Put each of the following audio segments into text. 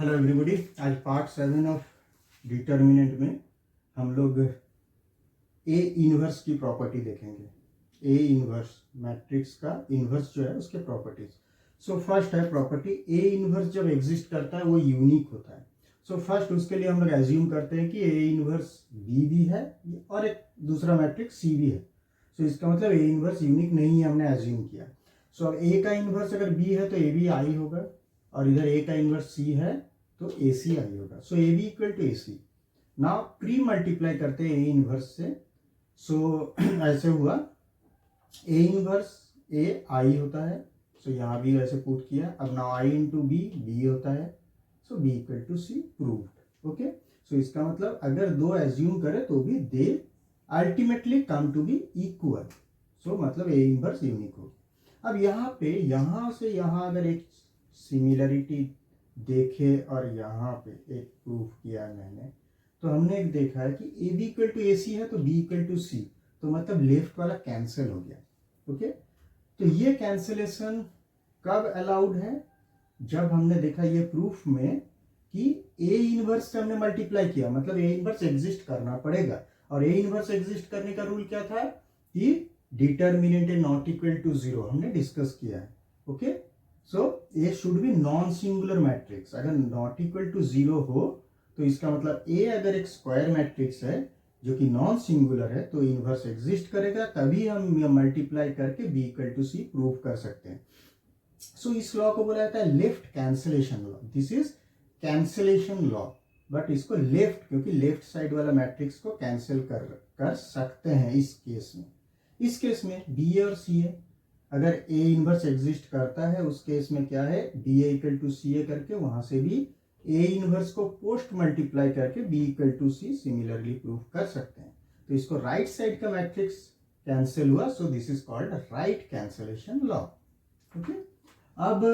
Hello everybody. आज part 7 of determinant में हम लोग ए इनवर्स की प्रॉपर्टी देखेंगे। ए इनवर्स मैट्रिक्स का इनवर्स जो है उसके प्रॉपर्टीज। सो फर्स्ट है प्रॉपर्टी, ए इनवर्स जब एग्जिस्ट करता है वो यूनिक होता है। सो फर्स्ट उसके लिए हम लोग एज्यूम करते हैं कि ए इनवर्स बी भी है और एक दूसरा मैट्रिक्स सी भी है। सो इसका मतलब ए इनवर्स यूनिक नहीं है, हमने एज्यूम किया। सो अब ए का इनवर्स अगर बी है तो ए बी आई होगा, और इधर ए का इनवर्स सी है तो ए सी आई होगा। So A B equal to A C. Now premultiply करते हैं ए इनवर्स से। सो ऐसे हुआ, ए इनवर्स ए आई होता है। सो यहाँ भी वैसे पुट किया। अब now I into B B होता है। So B equal to C proved. Okay, so इसका मतलब अगर दो एज्यूम करे तो भी they ultimately come to be equal. So मतलब ए इनवर्स यूनिक हो। अब यहाँ पे यहाँ से यहाँ अगर एक सिमिलरिटी देखे और यहाँ पे एक प्रूफ किया मैंने, तो हमने एक देखा है कि ए बी इक्वल टू ए सी है तो बी इक्वल टू सी, तो मतलब लेफ्ट वाला कैंसिल हो गया। ओके, तो ये कैंसिलेशन कब अलाउड है? जब हमने देखा ये प्रूफ में कि ए इनवर्स से हमने मल्टीप्लाई किया, मतलब ए इनवर्स एग्जिस्ट करना पड़ेगा। और ए इनवर्स एग्जिस्ट करने का रूल क्या था कि determinant not equal to zero, हमने डिस्कस किया है। Okay, so A should be non singular matrix. अगर नॉट इक्वल टू जीरो हो तो इसका मतलब ए अगर एक स्क्वायर मैट्रिक्स है जो कि नॉन सिंगुलर है तो इनवर्स एग्जिस्ट करेगा, तभी हम मल्टीप्लाई करके B equal to C prove कर सकते हैं। सो इस लॉ को बोला जाता है left cancellation law. This is cancellation law, but इसको लेफ्ट, क्योंकि लेफ्ट साइड वाला मैट्रिक्स को कैंसिल कर सकते हैं इस केस में। इस केस में बी ए और सी ए, अगर ए इनवर्स एग्जिस्ट करता है उस केस में क्या है, B A equal to C A करके वहां से भी ए इनवर्स को पोस्ट मल्टीप्लाई करके B equal to C similarly prove कर सकते हैं। तो इसको राइट साइड का मैट्रिक्स कैंसिल हुआ, so this is called right cancellation law. Okay, अब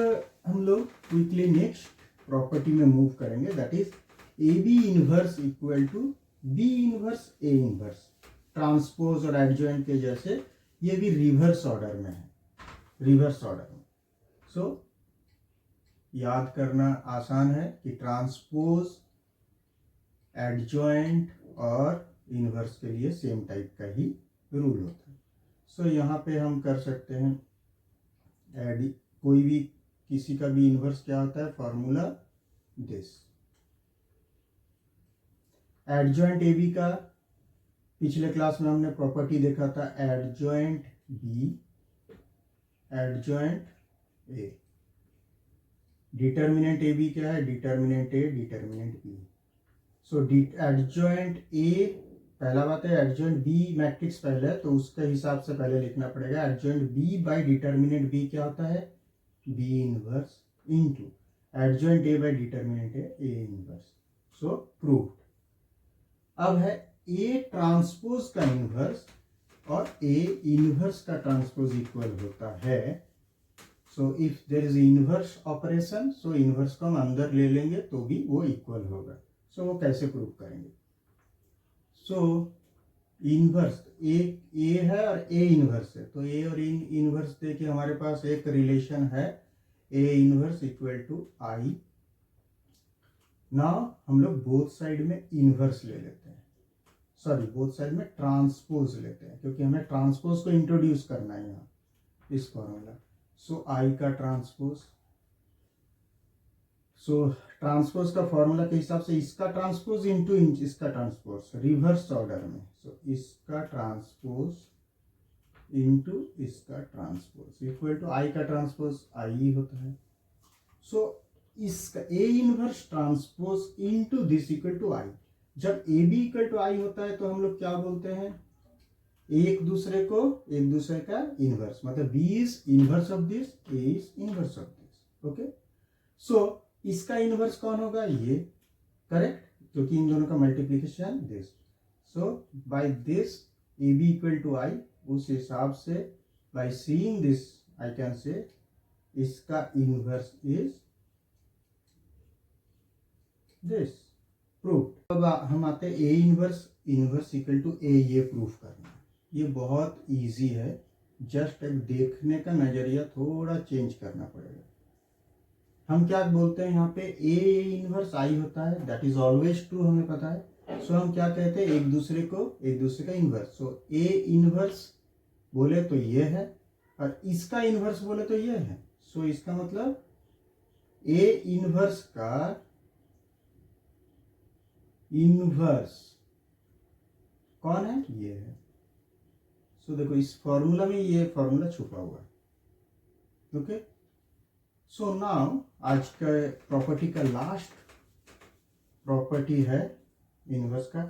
हम लोग क्विकली नेक्स्ट प्रॉपर्टी में मूव करेंगे, that is A B inverse equal to B inverse A inverse. Transpose और एडजॉइंट के जैसे ये भी रिवर्स ऑर्डर में है, रिवर्स ऑर्डर में। सो याद करना आसान है कि ट्रांसपोज, एडजॉइंट और इनवर्स के लिए सेम टाइप का ही रूल होता है। सो यहाँ पे हम कर सकते हैं कोई भी किसी का भी इनवर्स क्या होता है, formula this. Adjoint A B का पिछले क्लास में हमने प्रॉपर्टी देखा था, adjoint B adjoint A. Determinant A B क्या है, determinant A determinant B. So adjoint A, पहला बात है एडजॉइंट बी मैट्रिक्स पहले है तो उसके हिसाब से पहले लिखना पड़ेगा। Adjoint B by determinant B क्या होता है, B inverse into adjoint A by determinant A inverse. So proved. अब है ए ट्रांसपोज का इनवर्स और ए इनवर्स का ट्रांसपोज इक्वल होता है। So if there is inverse operation, so inverse को हम अंदर ले लेंगे तो भी वो इक्वल होगा। सो वो कैसे प्रूव करेंगे? सो इनवर्स ए है और ए इनवर्स है, तो ए और इनवर्स देखिए हमारे पास एक रिलेशन है, A inverse equal to I. Now हम लोग बोथ साइड में इनवर्स ले लेते हैं, सॉरी बोथ साइड में ट्रांसपोज लेते हैं, क्योंकि हमें ट्रांसपोज को इंट्रोड्यूस करना है यहाँ इस फॉर्मूला। सो आई का ट्रांसपोज, सो ट्रांसपोज का फॉर्मूला के हिसाब से इसका ट्रांसपोज इंटू इसका ट्रांसपोज रिवर्स ऑर्डर में। सो इसका ट्रांसपोज इंटू इसका ट्रांसपोज इक्वल टू आई का ट्रांसपोज आई होता है। सो इसका A inverse transpose into this equal to I. जब A B equal to I होता है तो हम लोग क्या बोलते हैं, एक दूसरे का इनवर्स, मतलब B is inverse of this, A is inverse of this. Okay, so इसका इनवर्स कौन होगा, ये, करेक्ट, क्योंकि इन दोनों का multiplication this. So by this A B equal to I, उस हिसाब से by seeing this I can say इसका इनवर्स इज दिस, प्रूफ। अब हम आते हैं ए इनवर्स इक्वल टू ए, ये प्रूफ करना। ये बहुत इजी है, जस्ट एक देखने का नजरिया थोड़ा चेंज करना पड़ेगा। हम क्या बोलते हैं यहाँ पे ए इनवर्स आई होता है, दैट इज ऑलवेज ट्रू, हमें पता है। सो हम क्या कहते हैं, एक दूसरे का इनवर्स। सो ए इनवर्स बोले तो ये है, और इसका इनवर्स बोले तो ये है। सो इसका मतलब ए इनवर्स का इनवर्स कौन है, ये है। सो देखो इस फॉर्मूला में ये फॉर्मूला छुपा हुआ है। ओके, सो नाउ आज का प्रॉपर्टी का लास्ट प्रॉपर्टी है इनवर्स का,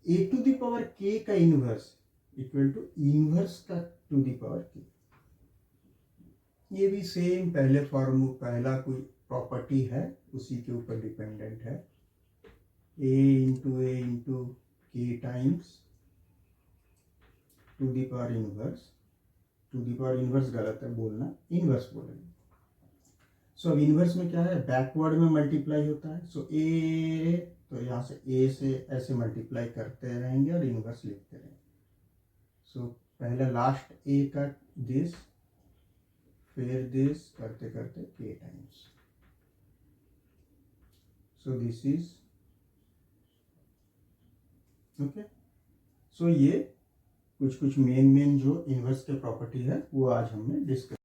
ए टू द पावर के का इनवर्स इक्वल टू इनवर्स का टू द पावर के। ये भी सेम पहला कोई प्रॉपर्टी है, उसी के ऊपर डिपेंडेंट है। A into K times to the power inverse. To the power inverse गलत है बोलना, इनवर्स बोलेंगे। सो अब इनवर्स में क्या है, बैकवर्ड में मल्टीप्लाई होता है। सो ए, तो यहाँ से ए से ऐसे मल्टीप्लाई करते रहेंगे और इनवर्स लिखते रहेंगे। सो पहले लास्ट ए का दिस, फिर दिस करते करते के times. So this is okay. So ये कुछ मेन जो इनवर्स के प्रॉपर्टी है वो आज हमने डिस्कस